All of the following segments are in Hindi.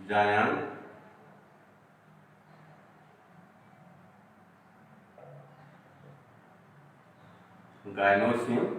जायांग, गायनोसियम,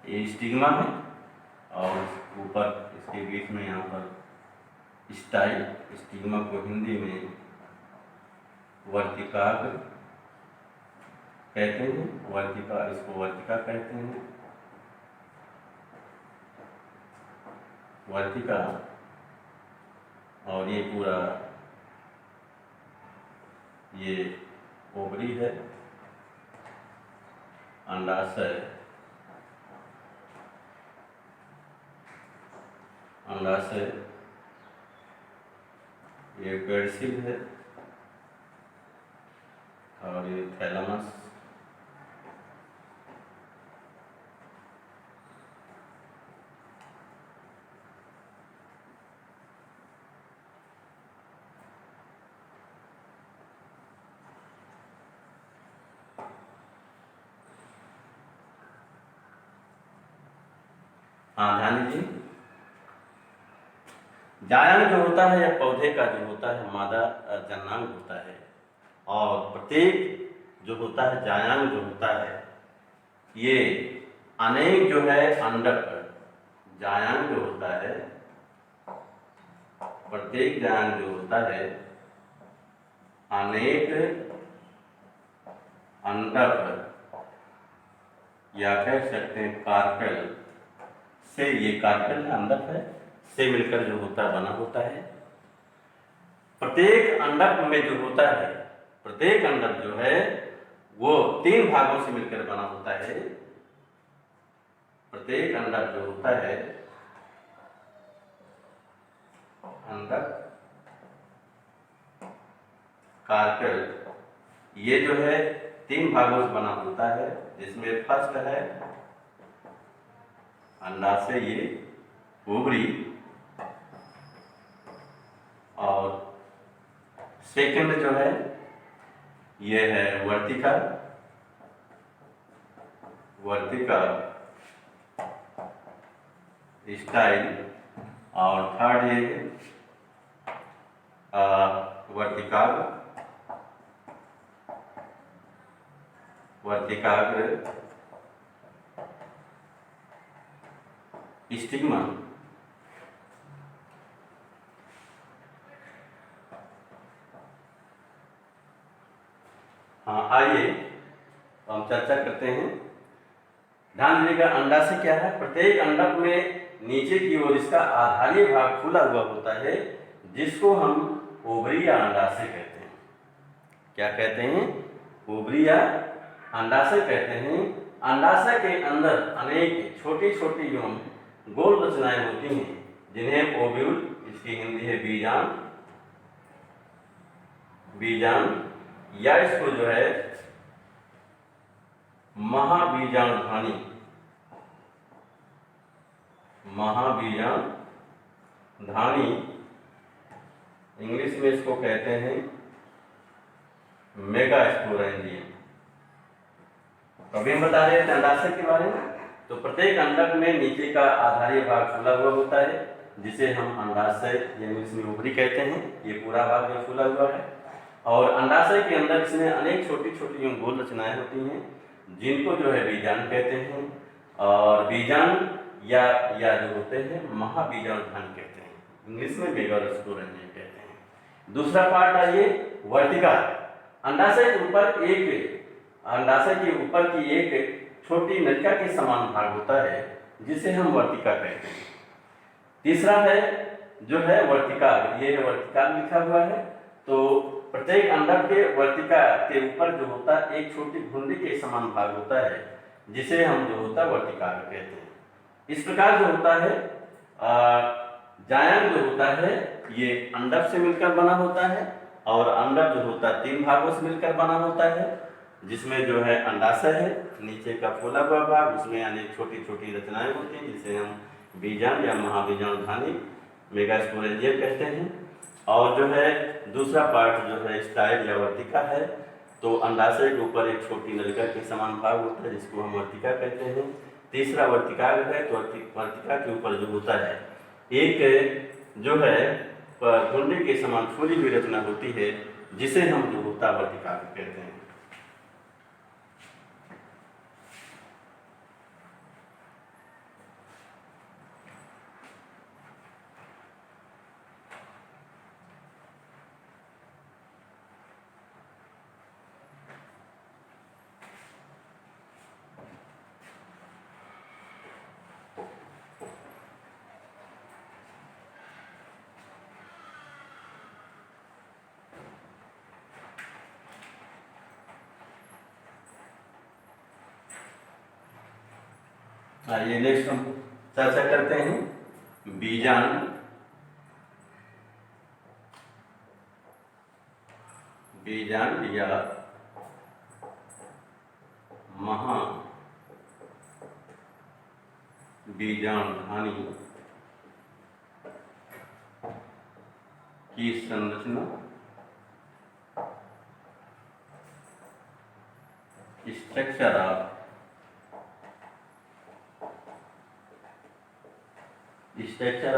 ये स्टिग्मा है और ऊपर इसके बीच में यहाँ पर स्टाइल, स्टिग्मा को हिंदी में वर्तिकाग्र कहते हैं, इसको वर्तिका कहते हैं, वर्तिका। और ये पूरा ये ओवरी है, अंडाशय, अंडाशय, ये पेडसिल है और ये थैलेमस, हाँ ध्यान दीजिए। जायांग जो होता है यह पौधे का जो होता है मादा जननांग होता है, और प्रत्येक जो होता है जायांग जो होता है ये अनेक जो है अंडक, जायांग जो होता है, प्रत्येक जायांग जो होता है अनेक अंडक या कह सकते हैं कार्पेल से, ये कार्पेल है, अंडक है, से मिलकर जो होता है बना होता है। प्रत्येक अंडक में जो होता है, प्रत्येक अंडक जो है वो 3 भागों से मिलकर बना होता है। प्रत्येक अंडक जो होता है, अंडक, कार्पेल, ये जो है 3 भागों से बना होता है, जिसमें फर्स्ट है अंडाशय, ये ओवरी, और सेकंड जो है ये है वर्तिका, वर्तिका स्टाइल, और थर्ड ये वर्तिकाग्र, वर्तिकाग्र स्टिग्मा। हाँ आइए हम चर्चा करते हैं ध्यान दीजिएगा, अंडाशय क्या है? प्रत्येक अंडक में नीचे की ओर इसका आधारीय भाग खुला हुआ होता है, जिसको हम ओवरी या अंडाशय कहते हैं। क्या कहते हैं? ओवरी या अंडाशय कहते हैं। अंडाशय के अंदर अनेक छोटी छोटी एवं गोल रचनाएं होती हैं, जिन्हें ओव्यूल, इसकी हिंदी है बीजांड, बीजांड या इसको जो है महाबीजाणुधानी, महाबीजाणुधानी इंग्लिश में इसको कहते हैं मेगास्पोरेंजियम। अभी हम बता रहे थे अंडाशय के बारे में। तो प्रत्येक अंडक में नीचे का आधारीय भाग खुला हुआ होता है, जिसे हम अंडाशय या इंग्लिश में ओवरी कहते हैं। ये पूरा भाग जो खुला हुआ है, और अंडाशय के अंदर इसमें अनेक छोटी छोटी गोल रचनाएं होती हैं, जिनको जो है बीजांड कहते हैं, और बीजांड या जो होते हैं महाबीजाणुधानी कहते हैं। इंग्लिश में मेगास्पोरेंजियम कहते हैं। दूसरा पार्ट आइए, वर्तिका। अंडाशय के ऊपर की एक छोटी नलिका के समान भाग होता है, जिसे हम वर्तिका कहते हैं। तीसरा है जो है वर्तिकाग्र। ये वर्तिकाग्र लिखा हुआ है। तो प्रत्येक अंडक के वर्तिका के ऊपर जो होता है एक छोटी घुंडी के समान भाग होता है, जिसे हम जो होता है वर्तिकाग्र कहते हैं। इस प्रकार जो होता है जायंग जो होता है ये अंडक से मिलकर बना होता है, और अंडक जो होता है 3 भागों से मिलकर बना होता है, जिसमें जो है अंडाशय है, नीचे का फूला हुआ भाग, उसमें अनेक छोटी छोटी रचनाएं होती हैं, जिसे हम बीजांड या महाबीजाणुधानी मेगास्पोरेंजियम कहते हैं। और जो है दूसरा पार्ट जो है स्टाइल या वर्तिका है। तो अंडाशय के ऊपर एक छोटी नलिका के समान भाग होता है, जिसको हम वर्तिका कहते हैं। तीसरा वर्तिकाग्र है। तो वर्तिका के ऊपर जो होता है एक जो है घुंडी के समान फूली हुई रचना होती है, जिसे हम जो होता है वर्तिकाग्र कहते हैं। आइए नेक्स्ट हम चर्चा करते हैं बीजांड। बीजांड या महाबीजाणुधानी की संरचना, structure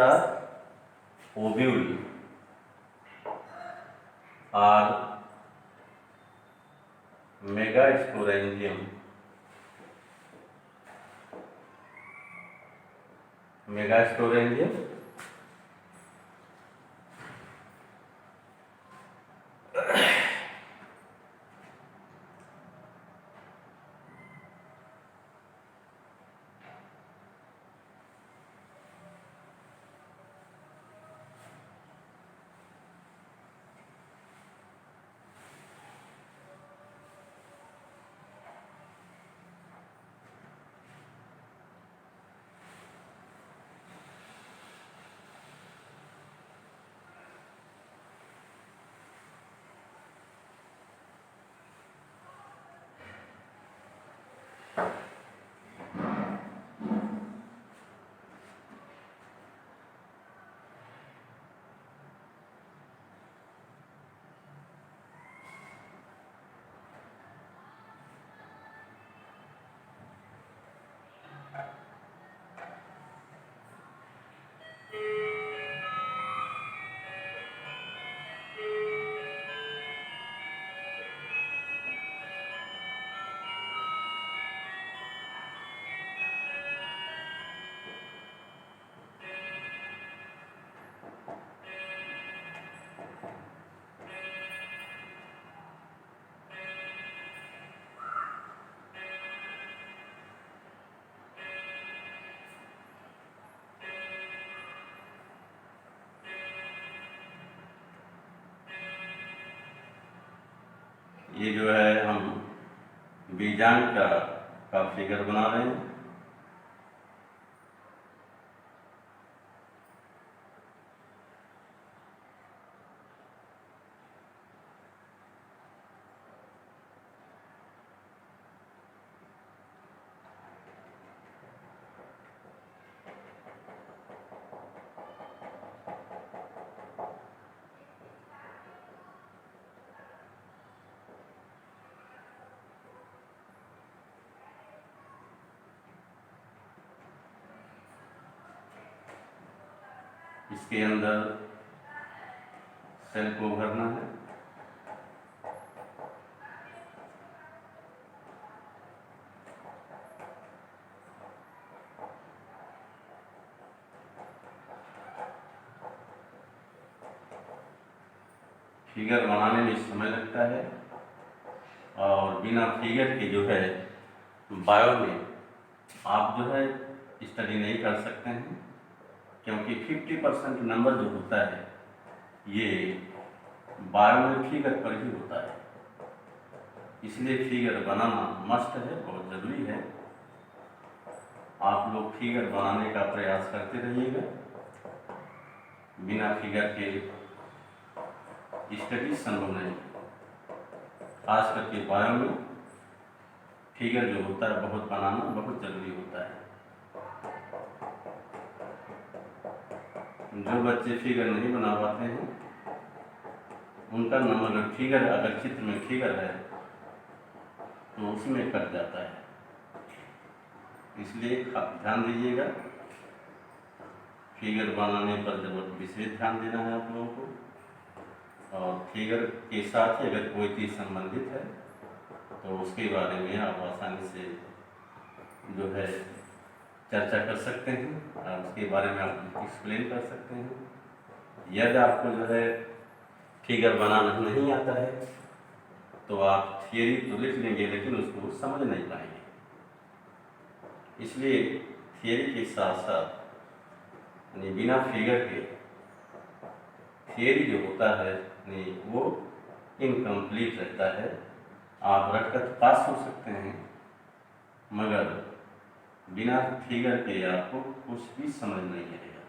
of ovule or megasporangium. Megasporangium ये जो है हम बीजांग का फिगर बना रहे हैं। इसके अंदर सेल को भरना है। फिगर बनाने में समय लगता है और बिना फिगर के जो है बायो में आप जो है स्टडी नहीं कर सकते हैं, क्योंकि 50% नंबर जो होता है ये बायो में फिगर पर ही होता है। इसलिए फिगर बनाना मस्ट है, बहुत ज़रूरी है। आप लोग फिगर बनाने का प्रयास करते रहिएगा। बिना फिगर के स्टडी संभव नहीं। खास करके बायो में फिगर जो होता है बहुत बनाना बहुत ज़रूरी होता है। जो बच्चे फिगर नहीं बना पाते हैं उनका नंबर फिगर, अगर चित्र में फिगर है तो उसमें कट जाता है। इसलिए ध्यान दीजिएगा, फिगर बनाने पर जब विशेष ध्यान देना है आप लोगों को। और फिगर के साथ ही अगर कोई चीज़ संबंधित है तो उसके बारे में आप आसानी से जो है चर्चा कर सकते हैं और उसके बारे में आप एक्सप्लेन कर सकते हैं। यदि आपको जो है फिगर बनाना नहीं आता है तो आप थियरी तो लिख लेंगे लेकिन उसको समझ नहीं पाएंगे। इसलिए थियरी के साथ साथ यानी बिना फिगर के थियरी जो होता है यानी वो इनकम्प्लीट रहता है। आप रट कर पास हो सकते हैं मगर बिना फिगर के आपको कुछ भी समझ नहीं आएगा।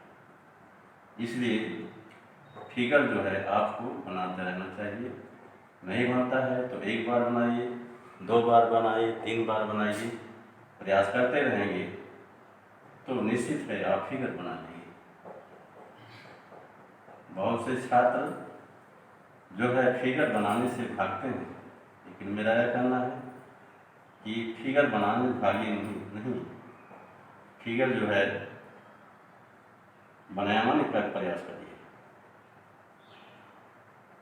इसलिए फिगर जो है आपको बनाते रहना चाहिए। नहीं बनता है तो एक बार बनाइए, 2 बार बनाइए, 3 बार बनाइए। प्रयास करते रहेंगे तो निश्चित है आप फिगर बना लेंगे। बहुत से छात्र जो है फिगर बनाने से भागते हैं, लेकिन मेरा यह कहना है कि फिगर बनाने में भागिए नहीं, फिगर जो है बनाने का प्रयास करिए।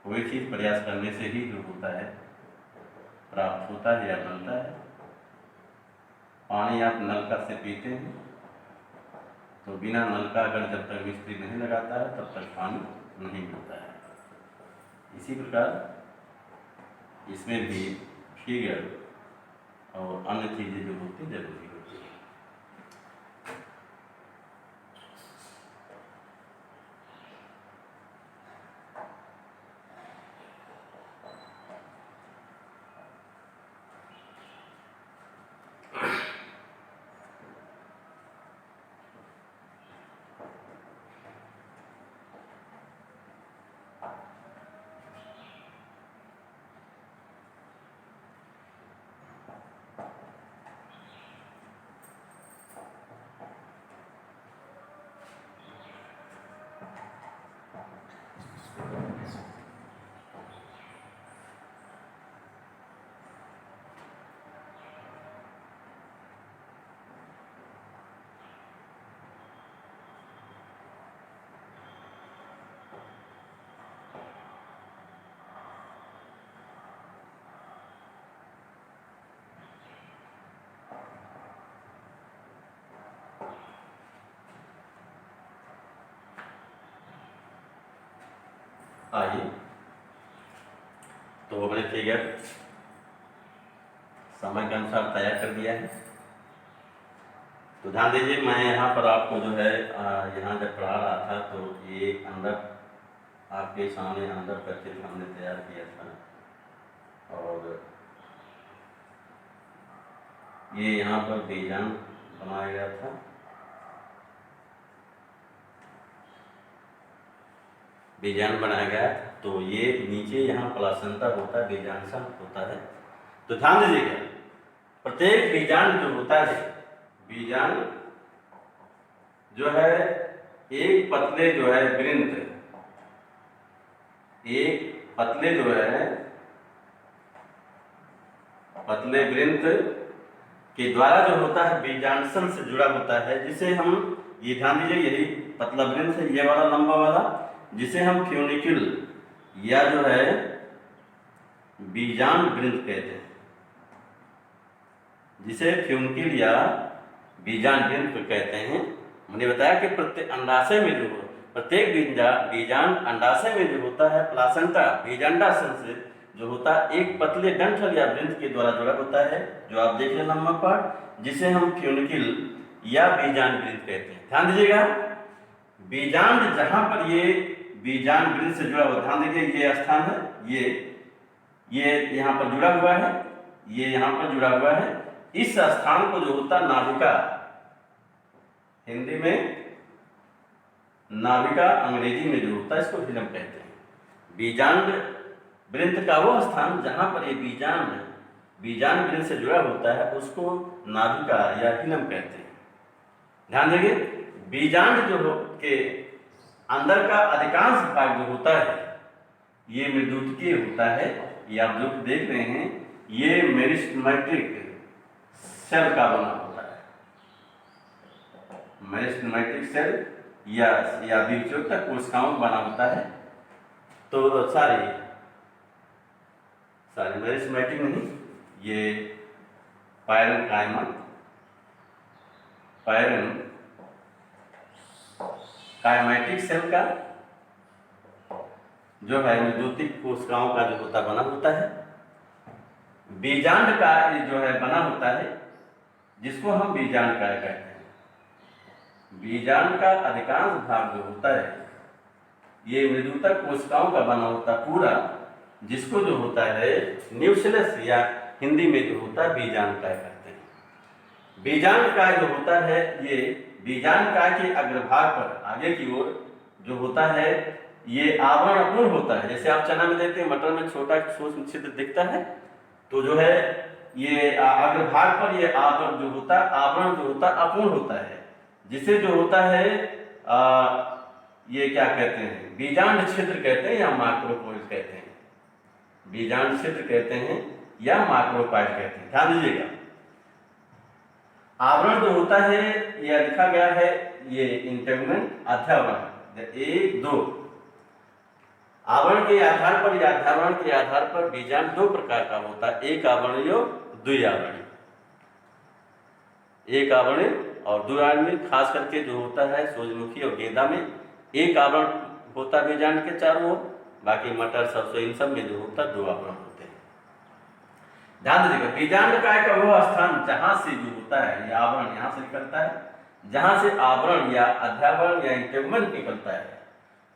कोई चीज़ प्रयास करने से ही जो होता है प्राप्त होता है या बनता है। पानी आप नलका से पीते हैं तो बिना नलका अगर जब तक मिस्त्री नहीं लगाता है तब तक पानी नहीं मिलता है। इसी प्रकार इसमें भी फिगर और अन्य चीज़ें जो होती जरूरी होती है। आइए तो हमने फिगर समय के अनुसार तैयार कर दिया है। तो ध्यान दीजिए, मैं यहाँ पर आपको जो है यहाँ जब पढ़ा रहा था तो ये अंदर आपके सामने अंदर का चित्र हमने तैयार किया था। और ये यहाँ पर बीजांड बनाया गया था। बीजांड बनाया गया, तो ये नीचे यहाँ प्लासेंटा होता है, बीजांड होता है। तो ध्यान दीजिएगा, प्रत्येक बीजांड जो होता है, बीजांड जो है एक पतले जो है वृंत, एक पतले जो है पतले वृंत के द्वारा जो होता है बीजांडसन से जुड़ा होता है, जिसे हम, ये ध्यान दीजिए, यही पतला वृंत है, ये वाला लंबा वाला, जिसे हम फ्यूनिक्यूल या जो है बीजांड वृंत कहते हैं, जिसे फ्यूनिक्यूल या बीजांड वृंत कहते हैं। मैंने बताया कि प्रत्येक अंडाशय में जो प्रत्येक बीजांड अंडाशय में जो होता है प्लासेंटा बीजांडासन से जो होता है एक पतले डंठल या वृंत के द्वारा जुड़ा होता है, जो आप देख रहे हैं लंबा पार्ट, जिसे हम फ्यूनिक्यूल या बीजांड वृंत कहते हैं। ध्यान दीजिएगा, बीजांड जहां पर ये बीजांड वृंत से जुड़ा हुआ, ध्यान दीजिए ये स्थान है, ये यहाँ पर जुड़ा हुआ है, ये यहाँ पर जुड़ा हुआ है। इस स्थान को जो होता नाभिका, हिंदी में नाभिका, अंग्रेजी में जो होता है इसको हिलम कहते हैं। बीजांड वृंत का वो स्थान जहां पर ये बीजांड वृंत से जुड़ा होता है उसको नाभिका या हिलम कहते हैं। ध्यान देंगे, बीजांड जो हो के अंदर का अधिकांश भाग जो होता है ये मृदुतकीय होता है। ये आप जो देख रहे हैं ये मेरिस्टेमेटिक सेल का बना होता है, मेरिस्टेमेटिक सेल या द्वितीयोक्तक कोशिकाओं बना होता है। तो सारी मेरिस्टेमेटिक नहीं, ये कायमेटिक सेल का जो है विद्युतिक कोशिकाओं का जो होता बना होता है। बीजांड का जो है बना होता है जिसको हम बीजांड काय कहते हैं। बीजांड का अधिकांश भाग जो होता है ये मृदुतक कोशिकाओं का बना होता पूरा, जिसको जो होता है न्यूक्लियस या हिंदी में जो होता है बीजांड काय कहते हैं। बीजांड काय जो होता है ये बीजांड काय के अग्रभाग पर आगे की ओर जो होता है ये आवरण अपूर्ण होता है। जैसे आप चना में देखते हैं मटर में छोटा सूक्ष्म छिद्र दिखता है, तो जो है ये अग्रभाग पर ये आवरण जो होता है अपूर्ण होता है, जिसे जो होता है ये क्या कहते हैं बीजांड छिद्र कहते हैं या माइक्रोपोइड कहते हैं। बीजांड छिद्र कहते हैं या माइक्रोपाइड कहते हैं। ध्यान दीजिएगा, आवरण जो होता है यह लिखा गया है, ये इंटेगुमेंट अध्यावरण 1 2 आवरण के आधार पर या अध्यावरण के आधार पर बीजांड दो प्रकार का होता है, एक आवरणीय द्विआवरणीय। एक आवरणीय और द्विआवरणीय खास करके जो होता है सूरजमुखी और गेंदा में एक आवरण होता है बीजांड के चारों ओर, बाकी मटर सरसों इन सब में जो होता है 2 आवरण होते हैं। ध्यान दीजिएगा, बीजांड काय का वो स्थान जहां से जो होता है ये आवरण यहां से निकलता है, जहां से आवरण या अध्यावरण या इंटेगुमेंट निकलता है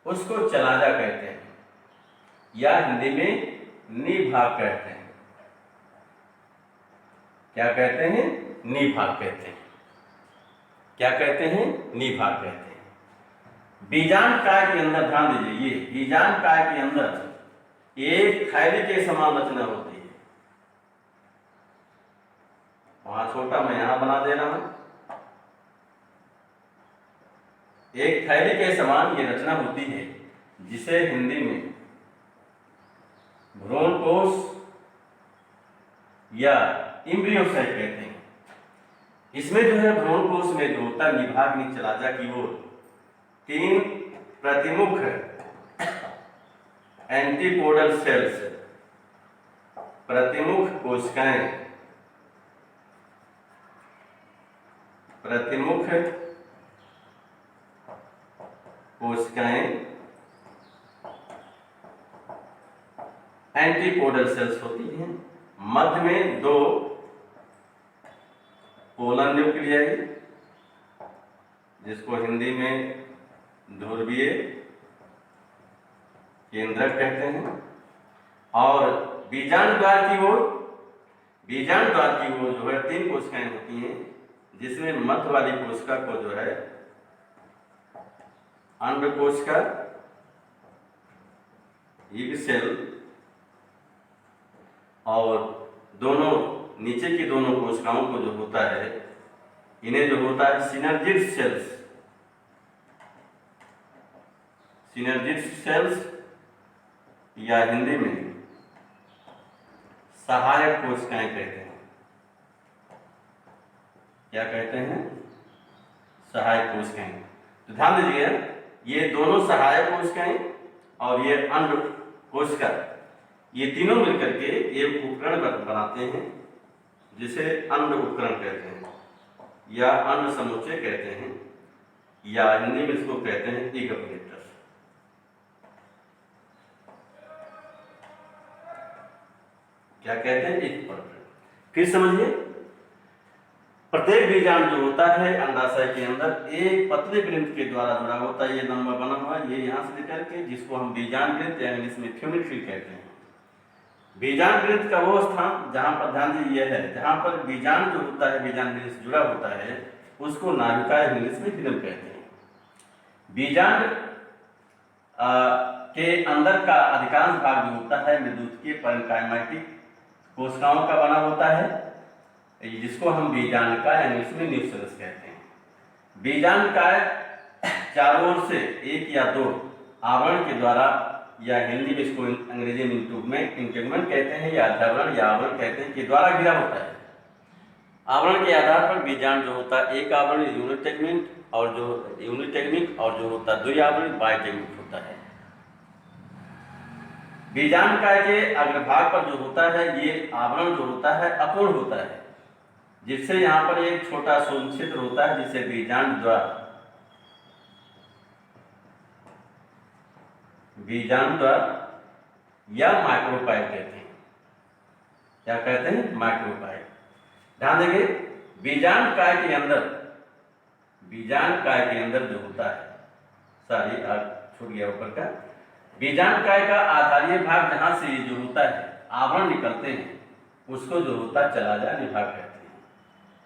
उसको चलाजा कहते हैं या हिंदी में निभाग कहते हैं। क्या कहते हैं? निभाग कहते हैं। क्या कहते हैं? निभाग कहते हैं। बीजांड काय के अंदर ध्यान दीजिए, ये बीजांड काय के अंदर एक थैली के समान रचना होती है। वहां छोटा मैं यहां बना दे रहा हूं, एक थैली के समान ये रचना होती है जिसे हिंदी में भ्रूण कोश या एम्ब्रियोसाइट कहते हैं। इसमें जो है भ्रूण कोश में जो होता है निभाग नीचलाजा की ओर 3 प्रतिमुख एंटीपोडल सेल्स, प्रतिमुख कोशिकाएं, प्रतिमुख कोशिकाएं एंटीपोडल सेल्स होती हैं। मध्य में 2 पोलर न्यूक्लियाई जिसको हिंदी में ध्रुवीय केंद्रक कहते हैं, और बीजांड द्वार की ओर जो है 3 कोशिकाएं होती हैं, जिसमें मध्य वाली कोशिका को जो है अंड कोशिका, एग सेल, और दोनों नीचे की दोनों कोशिकाओं को जो होता है, इन्हें जो होता है सिनर्जिड सेल्स या हिंदी में सहायक कोशिकाएं कहते हैं। क्या कहते हैं? सहायक कोशिकाएं। तो ध्यान दीजिए, ये दोनों सहायक कोशिकाएं और ये अंड कोशिका, ये तीनों मिलकर के एक उपकरण बनाते हैं, जिसे अंड उपकरण कहते हैं या अंड समुच्चय कहते हैं, या हिंदी में इसको कहते हैं एग अपरेटस। क्या कहते हैं? Egg apparatus. फिर समझिए, प्रत्येक बीजांड जो होता है अंडाशय के अंदर एक पतले ग्रंथ के द्वारा जुड़ा होता है। ये लंबा बना हुआ, ये यहाँ से लेकर के, जिसको हम बीजांड ग्रंथ या इंग्लिश में फ्यूनिट्री कहते हैं। बीजांड ग्रंथ का वो स्थान जहाँ पर, ध्यान दीजिए, है जहाँ पर बीजांड जो होता है, बीजांड ग्रंथ से जुड़ा होता है, उसको नाभिका इंग्लिश में फिल्म कहते हैं। बीजांड के अंदर का अधिकांश भाग जो होता है मृदुतकीय पैरेन्काइमेटिक कोशिकाओं का बना होता है, जिसको हम बीजांडकाय इंग्लिश में न्यूक्लियस कहते हैं। बीजांडकाय चारों ओर से एक या दो आवरण के द्वारा, या हिंदी में इसको अंग्रेजी में इंटेगमेंट कहते हैं, या अध्यावरण या आवरण कहते हैं, के द्वारा घिरा होता है। आवरण के आधार पर बीजांड जो होता है, एक आवरण यूनिटेगमेंट और जो होता है द्विआवरण बाइटेगमेंट होता है। बीजांडकाय के अग्रभाग पर जो होता है, ये आवरण जो होता है अपूर्ण होता है, जिससे यहाँ पर एक छोटा शून्य छिद्र होता है, जिसे बीजांड द्वार या माइक्रोपाइल कहते हैं। क्या कहते हैं? माइक्रोपाइल। ध्यान देंगे, बीजांडकाय के अंदर जो होता है, छूट गया ऊपर का, बीजांडकाय का आधारीय भाग जहां से जो होता है आवरण निकलते हैं, उसको जो होता है चलाजा निभाग कहते हैं।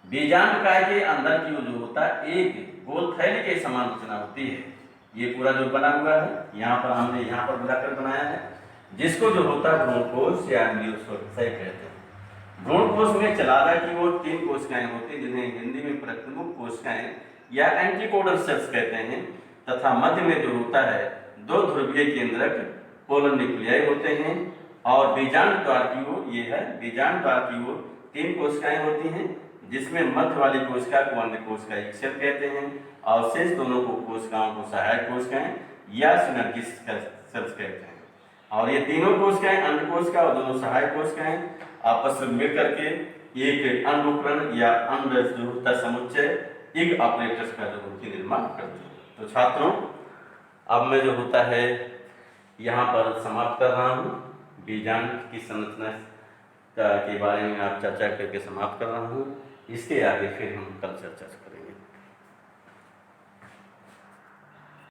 बीजांडकाय के अंदर की जो होता है एक गोल थैली के समान रचना होती है। ये पूरा जो बना हुआ है, यहाँ पर हमने यहाँ पर बुलाकर बनाया है, जिसको जो होता है भ्रूणकोश या एंब्रियोसाइट कहते हैं। भ्रूणकोश में चलाजा की ओर 3 कोशिकाएं होती हैं, जिन्हें हिंदी में प्रतिमुख कोशिकाएं या एंटीकोडल सेल्स कहते हैं, तथा मध्य में जो होता है 2 ध्रुवीय केंद्रक पोलर न्यूक्लियाई होते हैं। और बीजांड द्वार की ओर, ये है बीजांड द्वार की ओर 3 कोशिकाएं होती हैं, जिसमें मध्य वाली कोशिका को अंड कोशिका एक सेल कहते हैं, और शेष दोनों को कोशिकाओं को सहायक कोशिकाएं या सिनर्जिड सेल्स कहते हैं। और ये तीनों कोशिकाएं, अंड कोशिका और दोनों सहायक कोशिकाएं, आपस में मिलकर के एक अंड उपकरण या अंड जो होता है समुच्चय एग अपरेटस का जो होती निर्माण करते हैं। तो छात्रों, अब मैं जो होता है यहाँ पर समाप्त कर रहा हूँ। बीजांड की संरचना के बारे में आप चर्चा करके समाप्त कर रहा हूँ। इसके आगे फिर हम कल चर्चा करेंगे।